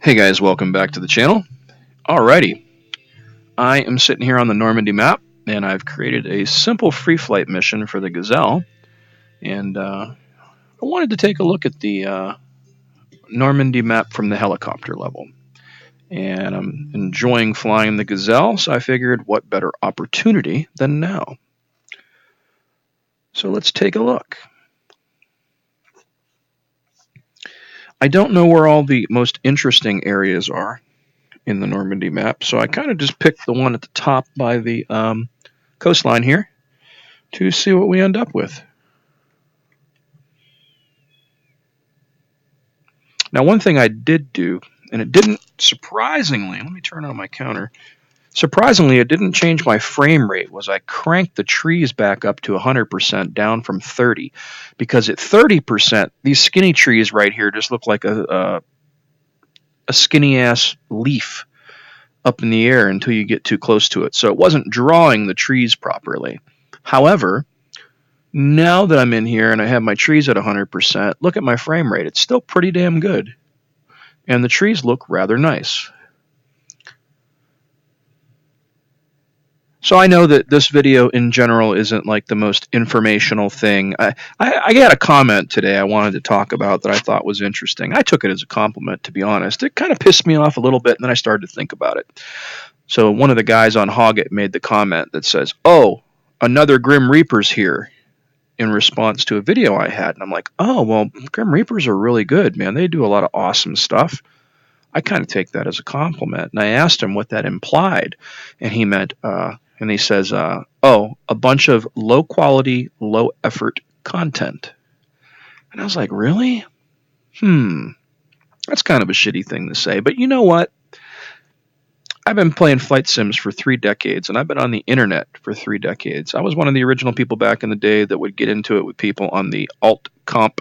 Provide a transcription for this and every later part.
Hey guys, welcome back to the channel. Alrighty, I am sitting here on the Normandy map, and I've created a simple free flight mission for the Gazelle, and I wanted to take a look at the Normandy map from the helicopter level. And I'm enjoying flying the Gazelle, so I figured what better opportunity than now. So let's take a look. I don't know where all the most interesting areas are in the Normandy map, so I kind of just picked the one at the top by the coastline here to see what we end up with. Now, one thing I did do, and it didn't, surprisingly, let me turn on my counter. Surprisingly, it didn't change my frame rate, was I cranked the trees back up to 100% down from 30. Because at 30%, these skinny trees right here just look like a skinny-ass leaf up in the air until you get too close to it. So it wasn't drawing the trees properly. However, now that I'm in here and I have my trees at 100%, look at my frame rate. It's still pretty damn good. And the trees look rather nice. So I know that this video in general isn't like the most informational thing. I got a comment today I wanted to talk about that I thought was interesting. I took it as a compliment, to be honest. It kind of pissed me off a little bit, and then I started to think about it. So one of the guys on Hoggit made the comment that says, "Oh, another Grim Reaper's here," in response to a video I had. And I'm like, oh, well, Grim Reapers are really good, man. They do a lot of awesome stuff. I kind of take that as a compliment. And I asked him what that implied. And he meant, and he says, oh, a bunch of low quality, low effort content. And I was like, really? That's kind of a shitty thing to say. But you know what? I've been playing flight sims for 3 decades, and I've been on the internet for 3 decades. I was one of the original people back in the day that would get into it with people on the altcomp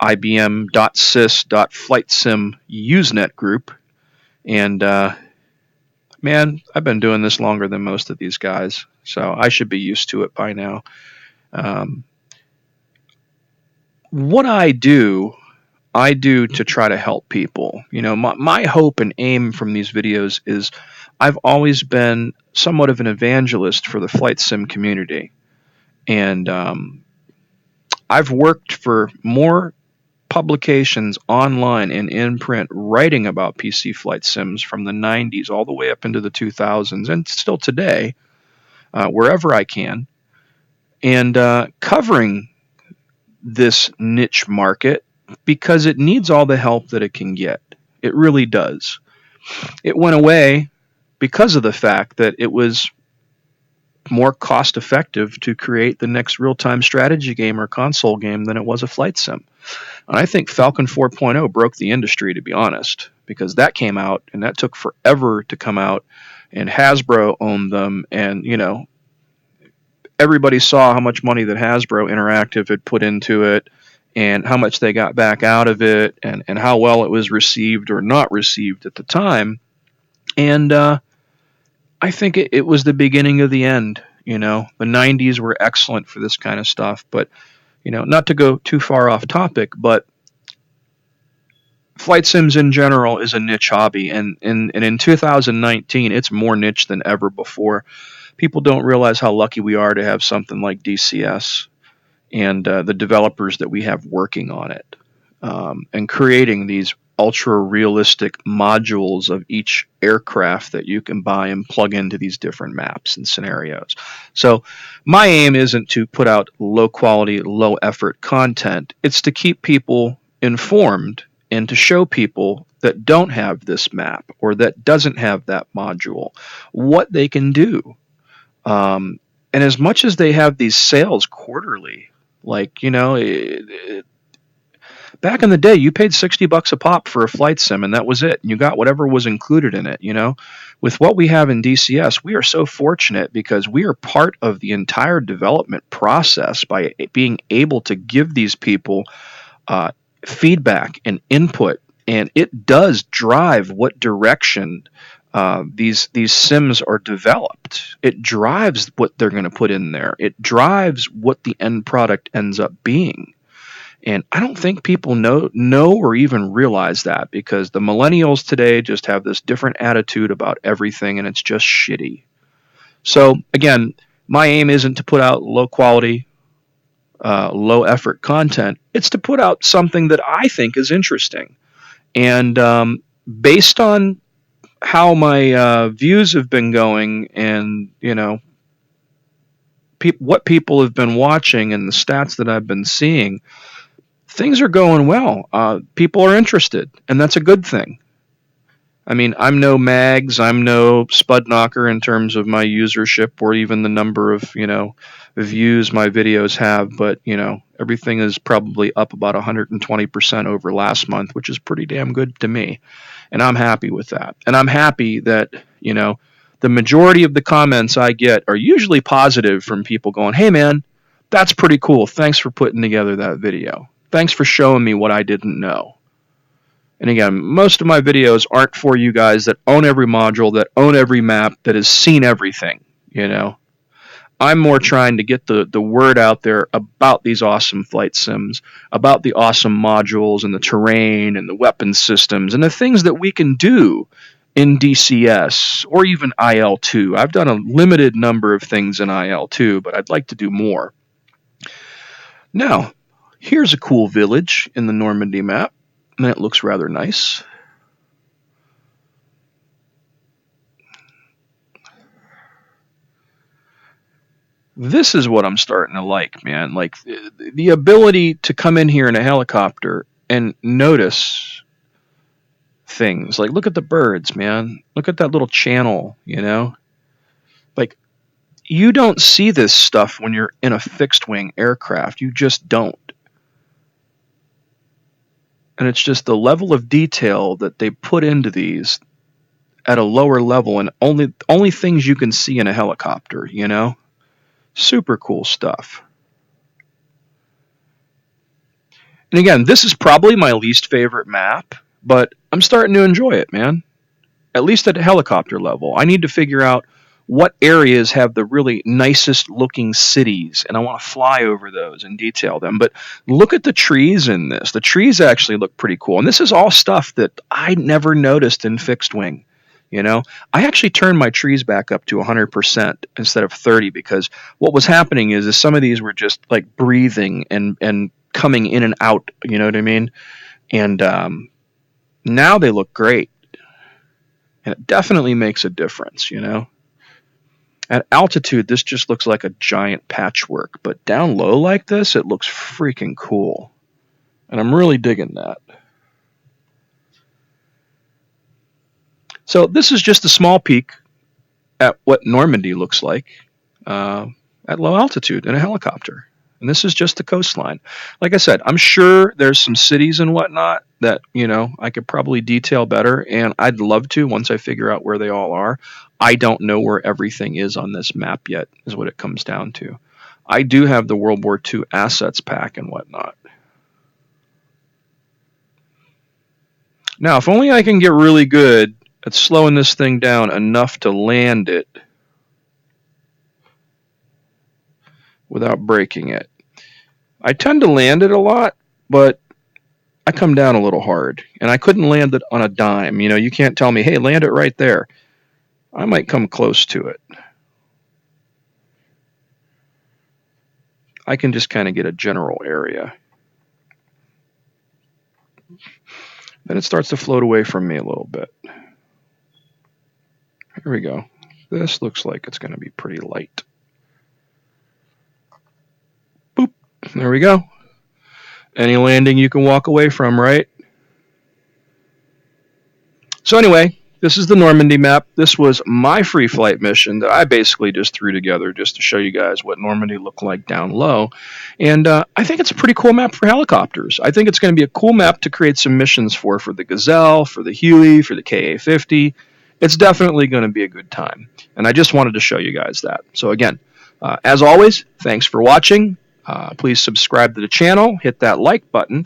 ibm.sys.flightsim usenet group. And, man, I've been doing this longer than most of these guys, so I should be used to it by now. What I do to try to help people. You know, my hope and aim from these videos is I've always been somewhat of an evangelist for the flight sim community. And I've worked for more publications online and in print writing about PC flight sims from the 90s all the way up into the 2000s and still today, wherever I can, and covering this niche market because it needs all the help that it can get. It really does. It went away because of the fact that it was more cost effective to create the next real-time strategy game or console game than it was a flight sim. And I think Falcon 4.0 broke the industry, to be honest, because that came out and that took forever to come out, and Hasbro owned them, and you know, everybody saw how much money that Hasbro Interactive had put into it and how much they got back out of it, and how well it was received or not received at the time. And I think it was the beginning of the end. You know, the 90s were excellent for this kind of stuff, but, you know, not to go too far off topic, but flight sims in general is a niche hobby, and in 2019, it's more niche than ever before. People don't realize how lucky we are to have something like DCS and the developers that we have working on it, and creating these ultra realistic modules of each aircraft that you can buy and plug into these different maps and scenarios. So my aim isn't to put out low quality, low effort content. It's to keep people informed and to show people that don't have this map or that doesn't have that module what they can do. And as much as they have these sales quarterly, like, you know, back in the day, you paid $60 a pop for a flight sim, and that was it. You got whatever was included in it, you know. With what we have in DCS, we are so fortunate because we are part of the entire development process by being able to give these people feedback and input, and it does drive what direction these sims are developed. It drives what they're going to put in there. It drives what the end product ends up being. And I don't think people know or even realize that, because the millennials today just have this different attitude about everything, and it's just shitty. So again, my aim isn't to put out low quality, low effort content. It's to put out something that I think is interesting. And based on how my views have been going, and what people have been watching, and the stats that I've been seeing, things are going well. People are interested, and that's a good thing. I mean, I'm no Mags, I'm no Spud Knocker in terms of my usership or even the number of, views my videos have, but, everything is probably up about 120% over last month, which is pretty damn good to me. And I'm happy with that. And I'm happy that, the majority of the comments I get are usually positive, from people going, "Hey man, that's pretty cool. Thanks for putting together that video. Thanks for showing me what I didn't know." And again, most of my videos aren't for you guys that own every module, that own every map, that has seen everything, I'm more trying to get the word out there about these awesome flight sims, about the awesome modules and the terrain and the weapon systems and the things that we can do in DCS or even IL-2. I've done a limited number of things in IL-2, but I'd like to do more. Now, here's a cool village in the Normandy map, and it looks rather nice. This is what I'm starting to like, man. Like the ability to come in here in a helicopter and notice things. Like, look at the birds, man. Look at that little channel, Like, you don't see this stuff when you're in a fixed wing aircraft. You just don't. And it's just the level of detail that they put into these at a lower level, and only things you can see in a helicopter, Super cool stuff. And again, this is probably my least favorite map, but I'm starting to enjoy it, man. At least at a helicopter level. I need to figure out what areas have the really nicest looking cities, and I want to fly over those and detail them. But look at the trees in this. The trees actually look pretty cool. And this is all stuff that I never noticed in fixed wing. I actually turned my trees back up to 100% instead of 30, because what was happening is some of these were just like breathing and coming in and out, you know what I mean? And now they look great. And it definitely makes a difference, At altitude, this just looks like a giant patchwork, but down low like this, it looks freaking cool. And I'm really digging that. So this is just a small peek at what Normandy looks like at low altitude in a helicopter. And this is just the coastline. Like I said, I'm sure there's some cities and whatnot that, I could probably detail better, and I'd love to once I figure out where they all are. I don't know where everything is on this map yet, is what it comes down to. I do have the World War II assets pack and whatnot. Now, if only I can get really good at slowing this thing down enough to land it without breaking it. I tend to land it a lot, but I come down a little hard, and I couldn't land it on a dime. You can't tell me, hey, land it right there. I might come close to it. I can just kind of get a general area. Then it starts to float away from me a little bit. Here we go. This looks like it's going to be pretty light. Boop. There we go. Any landing you can walk away from, right? So anyway, this is the Normandy map. This was my free flight mission that I basically just threw together just to show you guys what Normandy looked like down low. And I think it's a pretty cool map for helicopters. I think it's going to be a cool map to create some missions for the Gazelle, for the Huey, for the KA-50. It's definitely going to be a good time. And I just wanted to show you guys that. So again, as always, thanks for watching. Please subscribe to the channel, hit that like button,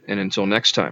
and until next time.